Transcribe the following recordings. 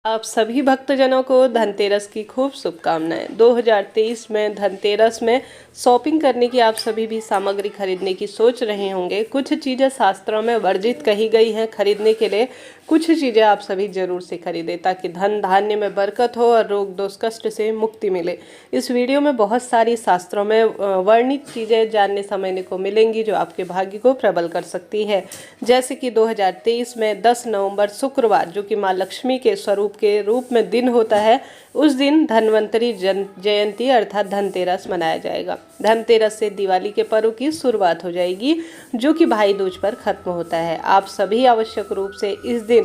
आप सभी भक्तजनों को धनतेरस की खूब शुभकामनाएं। 2023 में धनतेरस में शॉपिंग करने की आप सभी भी सामग्री खरीदने की सोच रहे होंगे। कुछ चीज़ें शास्त्रों में वर्जित कही गई हैं खरीदने के लिए। कुछ चीज़ें आप सभी जरूर से खरीदें ताकि धन धान्य में बरकत हो और रोग दोष कष्ट से मुक्ति मिले। इस वीडियो में बहुत सारी शास्त्रों में वर्णित चीज़ें जानने समझने को मिलेंगी जो आपके भाग्य को प्रबल कर सकती है। जैसे कि 2023 में 10 नवंबर शुक्रवार, जो कि माँ लक्ष्मी के स्वरूप के रूप में दिन होता है, उस दिन धन्वंतरी जयंती अर्थात धनतेरस मनाया जाएगा। धनतेरस से दिवाली के पर्व की शुरुआत हो जाएगी, जो कि भाई दूज पर खत्म होता है। आप सभी आवश्यक रूप से इस दिन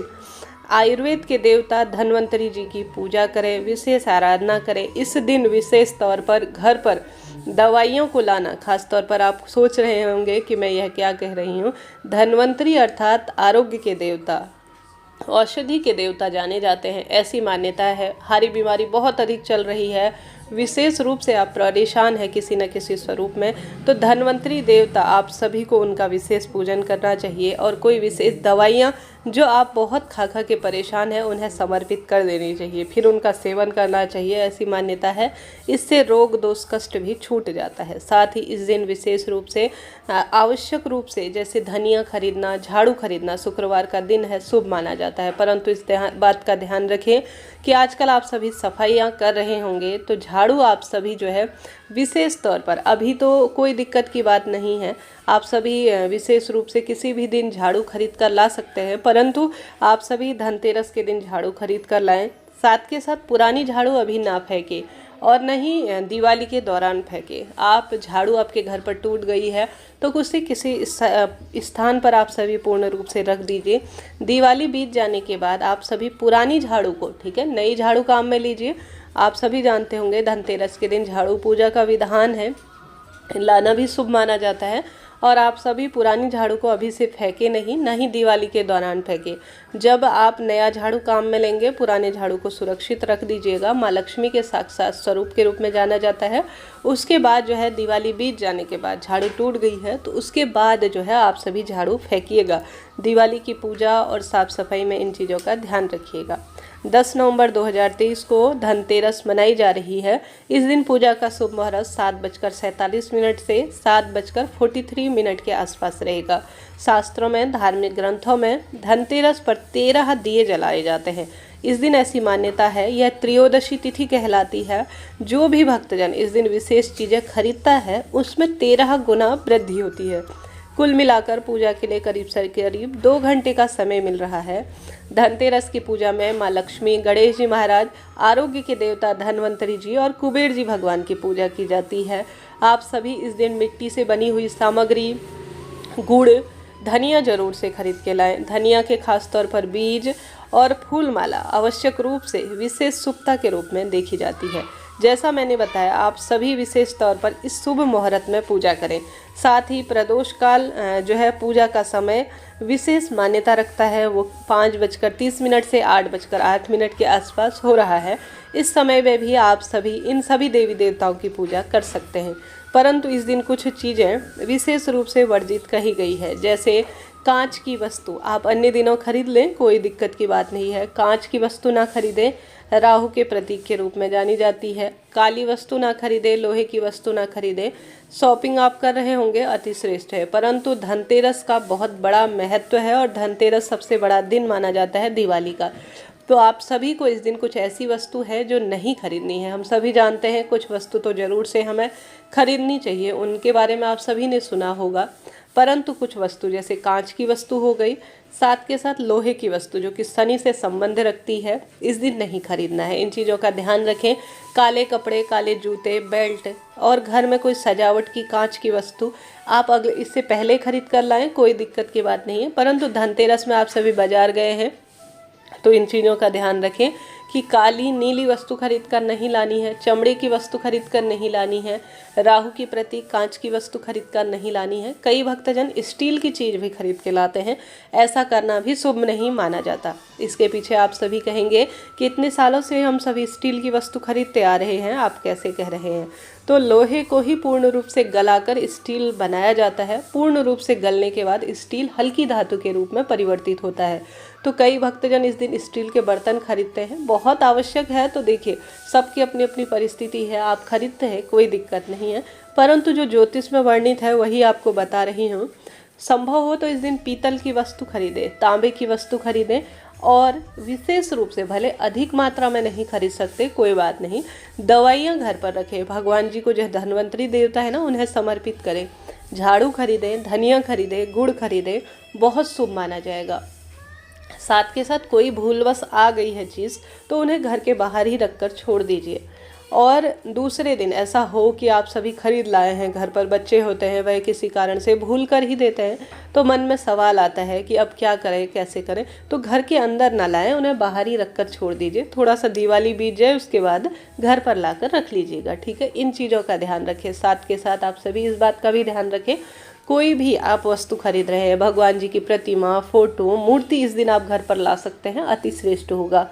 आयुर्वेद के देवता धन्वंतरी जी की पूजा करें, विशेष आराधना करें। इस दिन विशेष तौर पर घर पर दवाइयों को लाना, खास तौर पर आप सोच रहे होंगे कि मैं यह क्या कह रही हूँ। धन्वंतरी अर्थात आरोग्य के देवता, औषधि के देवता जाने जाते हैं। ऐसी मान्यता है। हारी बीमारी बहुत अधिक चल रही है, विशेष रूप से आप परेशान हैं किसी न किसी स्वरूप में, तो धन्वंतरी देवता आप सभी को उनका विशेष पूजन करना चाहिए। और कोई विशेष दवाइयाँ जो आप बहुत खा खा के परेशान हैं उन्हें समर्पित कर देनी चाहिए, फिर उनका सेवन करना चाहिए। ऐसी मान्यता है। इससे रोग दोष कष्ट भी छूट जाता है। साथ ही इस दिन विशेष रूप से आवश्यक रूप से जैसे धनिया खरीदना, झाड़ू खरीदना शुक्रवार का दिन है, शुभ माना जाता है। परंतु इस बात का ध्यान रखें कि आजकल आप सभी सफाइयाँ कर रहे होंगे, तो झाड़ू आप सभी जो है विशेष तौर पर, अभी तो कोई दिक्कत की बात नहीं है, आप सभी विशेष रूप से किसी भी दिन झाड़ू खरीद कर ला सकते हैं, परंतु आप सभी धनतेरस के दिन झाड़ू खरीद कर लाएं। साथ के साथ पुरानी झाड़ू अभी ना फेंकें और न ही दिवाली के दौरान फेंके। आप झाड़ू आपके घर पर टूट गई है तो उसे किसी स्थान पर आप सभी पूर्ण रूप से रख दीजिए। दिवाली बीत जाने के बाद आप सभी पुरानी झाड़ू को, ठीक है, नई झाड़ू काम में लीजिए। आप सभी जानते होंगे धनतेरस के दिन झाड़ू पूजा का विधान है, लाना भी शुभ माना जाता है। और आप सभी पुरानी झाड़ू को अभी से फेंके नहीं, न ही दिवाली के दौरान फेंके। जब आप नया झाड़ू काम में लेंगे, पुराने झाड़ू को सुरक्षित रख दीजिएगा। माँ लक्ष्मी के साक्षात स्वरूप के रूप में जाना जाता है। उसके बाद जो है दिवाली बीत जाने के बाद झाड़ू टूट गई है तो उसके बाद जो है आप सभी झाड़ू फेंकिएगा। दिवाली की पूजा और साफ सफाई में इन चीज़ों का ध्यान रखिएगा। 10 नवंबर 2023 को धनतेरस मनाई जा रही है। इस दिन पूजा का शुभ मुहूर्त 7:47 से 7:43 के आसपास रहेगा। शास्त्रों में, धार्मिक ग्रंथों में धनतेरस पर 13 दिए जलाए जाते हैं। इस दिन ऐसी मान्यता है, यह त्रयोदशी तिथि कहलाती है। जो भी भक्तजन इस दिन विशेष चीज़ें खरीदता है उसमें 13 गुना वृद्धि होती है। कुल मिलाकर पूजा के लिए करीब 2 घंटे का समय मिल रहा है। धनतेरस की पूजा में माँ लक्ष्मी, गणेश जी महाराज, आरोग्य के देवता धन्वंतरी जी और कुबेर जी भगवान की पूजा की जाती है। आप सभी इस दिन मिट्टी से बनी हुई सामग्री, गुड़, धनिया जरूर से खरीद के लाएं। धनिया के खास तौर पर बीज और फूल माला आवश्यक रूप से विशेष शुभता के रूप में देखी जाती है। जैसा मैंने बताया, आप सभी विशेष तौर पर इस शुभ मुहूर्त में पूजा करें। साथ ही प्रदोष काल जो है पूजा का समय विशेष मान्यता रखता है, वो 5:30 से 8:08 के आसपास हो रहा है। इस समय में भी आप सभी इन सभी देवी देवताओं की पूजा कर सकते हैं, परंतु इस दिन कुछ चीज़ें विशेष रूप से वर्जित कही गई है। जैसे कांच की वस्तु आप अन्य दिनों खरीद लें, कोई दिक्कत की बात नहीं है। कांच की वस्तु ना खरीदें, राहु के प्रतीक के रूप में जानी जाती है। काली वस्तु ना खरीदें, लोहे की वस्तु ना खरीदें। शॉपिंग आप कर रहे होंगे, अति श्रेष्ठ है, परंतु धनतेरस का बहुत बड़ा महत्व है और धनतेरस सबसे बड़ा दिन माना जाता है दिवाली का। तो आप सभी को इस दिन कुछ ऐसी वस्तु है जो नहीं खरीदनी है। हम सभी जानते हैं कुछ वस्तु तो ज़रूर से हमें खरीदनी चाहिए, उनके बारे में आप सभी ने सुना होगा, परंतु कुछ वस्तु जैसे कांच की वस्तु हो गई, साथ के साथ लोहे की वस्तु जो कि शनि से संबंध रखती है, इस दिन नहीं खरीदना है। इन चीज़ों का ध्यान रखें। काले कपड़े, काले जूते, बेल्ट और घर में कोई सजावट की कांच की वस्तु आप अगले इससे पहले खरीद कर लाएं, कोई दिक्कत की बात नहीं है। परंतु धनतेरस में आप सभी बाजार गए हैं तो इन चीज़ों का ध्यान रखें कि काली नीली वस्तु खरीद कर नहीं लानी है, चमड़े की वस्तु खरीद कर नहीं लानी है, राहु की प्रतीक कांच की वस्तु खरीद कर नहीं लानी है। कई भक्तजन स्टील की चीज़ भी खरीद के लाते हैं, ऐसा करना भी शुभ नहीं माना जाता। इसके पीछे आप सभी कहेंगे कि इतने सालों से हम सभी स्टील की वस्तु खरीदते आ रहे हैं, आप कैसे कह रहे हैं। तो लोहे को ही पूर्ण रूप से गलाकर स्टील बनाया जाता है। पूर्ण रूप से गलने के बाद स्टील हल्की धातु के रूप में परिवर्तित होता है। तो कई भक्तजन इस दिन स्टील के बर्तन खरीदते हैं, बहुत आवश्यक है तो देखिए सबकी अपनी अपनी परिस्थिति है, आप खरीदते हैं कोई दिक्कत नहीं है, परंतु जो ज्योतिष में वर्णित है वही आपको बता रही हूँ। संभव हो तो इस दिन पीतल की वस्तु खरीदें, तांबे की वस्तु खरीदें, और विशेष रूप से भले अधिक मात्रा में नहीं खरीद सकते कोई बात नहीं, दवाइयाँ घर पर रखें, भगवान जी को जो धन्वंतरी देवता है ना उन्हें समर्पित करें, झाड़ू खरीदें, धनिया खरीदें, गुड़ खरीदें, बहुत शुभ माना जाएगा। साथ के साथ कोई भूलवश आ गई है चीज़ तो उन्हें घर के बाहर ही रखकर छोड़ दीजिए। और दूसरे दिन ऐसा हो कि आप सभी खरीद लाए हैं, घर पर बच्चे होते हैं, वह किसी कारण से भूल कर ही देते हैं, तो मन में सवाल आता है कि अब क्या करें कैसे करें, तो घर के अंदर ना लाएं, उन्हें बाहर ही रख कर छोड़ दीजिए। थोड़ा सा दिवाली बीत जाए उसके बाद घर पर ला कर रख लीजिएगा, ठीक है। इन चीज़ों का ध्यान रखें। साथ के साथ आप सभी इस बात का भी ध्यान रखें, कोई भी आप वस्तु खरीद रहे हैं, भगवान जी की प्रतिमा, फोटो, मूर्ति इस दिन आप घर पर ला सकते हैं, अति श्रेष्ठ होगा।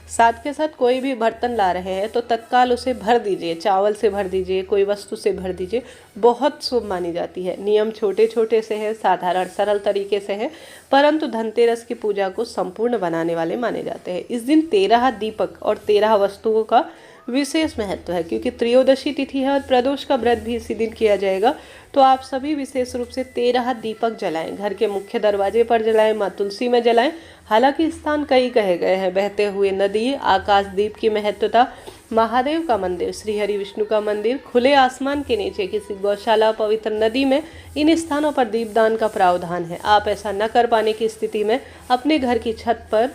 साथ के साथ कोई भी बर्तन ला रहे हैं तो तत्काल उसे भर दीजिए, चावल से भर दीजिए, कोई वस्तु से भर दीजिए, बहुत शुभ मानी जाती है। नियम छोटे छोटे से है, साधारण सरल तरीके से है, परंतु धनतेरस की पूजा को संपूर्ण बनाने वाले माने जाते हैं। इस दिन 13 दीपक और 13 वस्तुओं का विशेष महत्व है, क्योंकि त्रयोदशी तिथि है और प्रदोष का व्रत भी इसी दिन किया जाएगा। तो आप सभी विशेष रूप से 13 दीपक जलाएं, घर के मुख्य दरवाजे पर जलाएं, माँ तुलसी में जलाएं। हालांकि स्थान कई कहे गए हैं, बहते हुए नदी, आकाश दीप की महत्वता, महादेव का मंदिर, श्री हरि विष्णु का मंदिर, खुले आसमान के नीचे किसी गौशाला, पवित्र नदी में, इन स्थानों पर दीपदान का प्रावधान है। आप ऐसा न कर पाने की स्थिति में अपने घर की छत पर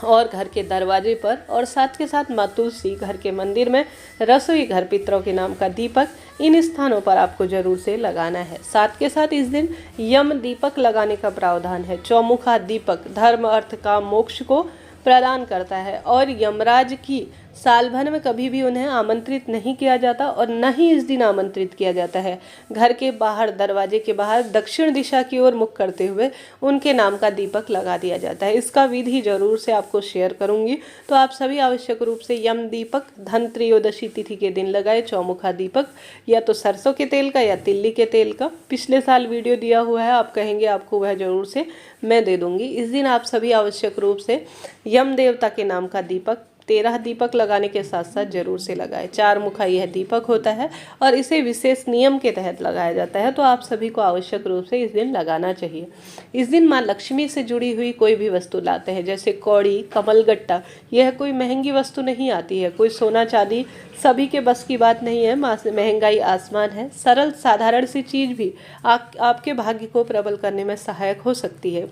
और घर के दरवाजे पर, और साथ के साथ माँ तुलसी, घर के मंदिर में, रसोई घर, पितरों के नाम का दीपक, इन स्थानों पर आपको जरूर से लगाना है। साथ के साथ इस दिन यम दीपक लगाने का प्रावधान है। चौमुखा दीपक धर्म, अर्थ, काम, मोक्ष को प्रदान करता है और यमराज की साल भर में कभी भी उन्हें आमंत्रित नहीं किया जाता और न ही इस दिन आमंत्रित किया जाता है। घर के बाहर, दरवाजे के बाहर दक्षिण दिशा की ओर मुख करते हुए उनके नाम का दीपक लगा दिया जाता है। इसका विधि जरूर से आपको शेयर करूंगी, तो आप सभी आवश्यक रूप से यम दीपक धन त्रयोदशी तिथि के दिन लगाए। चौमुखा दीपक या तो सरसों के तेल का या तिल्ली के तेल का, पिछले साल वीडियो दिया हुआ है, आप कहेंगे आपको वह जरूर से मैं दे दूंगी। इस दिन आप सभी आवश्यक रूप से यम देवता के नाम का दीपक 13 दीपक लगाने के साथ साथ जरूर से लगाएं। 4 मुखा यह दीपक होता है और इसे विशेष नियम के तहत लगाया जाता है, तो आप सभी को आवश्यक रूप से इस दिन लगाना चाहिए। इस दिन माँ लक्ष्मी से जुड़ी हुई कोई भी वस्तु लाते हैं, जैसे कौड़ी, कमलगट्टा, यह कोई महंगी वस्तु नहीं आती है, कोई सोना चांदी सभी के बस की बात नहीं है। महंगाई आसमान है, सरल साधारण सी चीज़ भी आपके भाग्य को प्रबल करने में सहायक हो सकती है।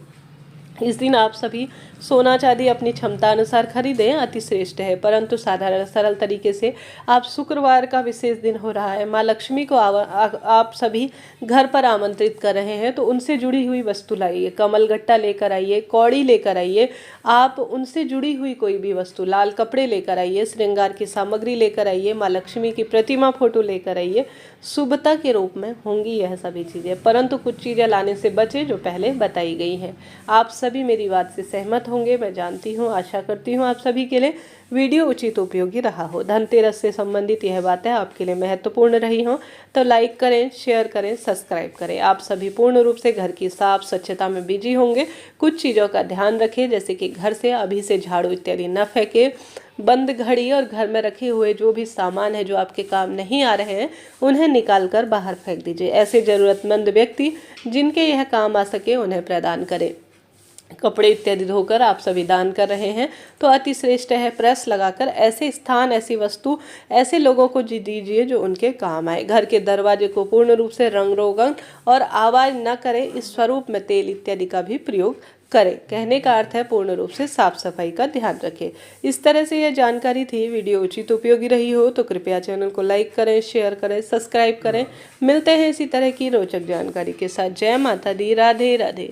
इस दिन आप सभी सोना चांदी अपनी क्षमता अनुसार खरीदें, अति श्रेष्ठ है, परंतु साधारण सरल तरीके से। आप शुक्रवार का विशेष दिन हो रहा है, माँ लक्ष्मी को आप सभी घर पर आमंत्रित कर रहे हैं, तो उनसे जुड़ी हुई वस्तु लाइए। कमलगट्टा लेकर आइए, कौड़ी लेकर आइए, आप उनसे जुड़ी हुई कोई भी वस्तु, लाल कपड़े लेकर आइए, श्रृंगार की सामग्री लेकर आइए, माँ लक्ष्मी की प्रतिमा फोटो लेकर आइए। शुभता के रूप में होंगी यह सभी चीज़ें, परंतु कुछ चीज़ें लाने से बचें जो पहले बताई गई हैं। आप सभी मेरी बात से सहमत होंगे, मैं जानती हूँ, आशा करती हूँ आप सभी के लिए वीडियो उचित उपयोगी रहा हो। धनतेरस से संबंधित यह बातें आपके लिए महत्वपूर्ण रही हों तो लाइक करें, शेयर करें, सब्सक्राइब करें। आप सभी पूर्ण रूप से घर की साफ स्वच्छता में बिजी होंगे। कुछ चीज़ों का ध्यान रखें, जैसे कि घर से अभी से झाड़ू इत्यादि न फेंके, बंद घड़ी और घर में रखे हुए जो भी सामान है जो आपके काम नहीं आ रहे हैं उन्हें निकाल कर बाहर फेंक दीजिए। ऐसे ज़रूरतमंद व्यक्ति जिनके यह काम आ सके उन्हें प्रदान करें। कपड़े इत्यादि धोकर आप सभी दान कर रहे हैं तो अति श्रेष्ठ है। प्रेस लगाकर ऐसे स्थान, ऐसी वस्तु, ऐसे लोगों को दीजिए जो उनके काम आए। घर के दरवाजे को पूर्ण रूप से रंग रोगन और आवाज़ न करे इस स्वरूप में तेल इत्यादि का भी प्रयोग करें। कहने का अर्थ है पूर्ण रूप से साफ सफाई का ध्यान रखें। इस तरह से यह जानकारी थी। वीडियो उचित उपयोगी रही हो तो कृपया चैनल को लाइक करें, शेयर करें, सब्सक्राइब करें। मिलते हैं इसी तरह की रोचक जानकारी के साथ। जय माता दी, राधे राधे।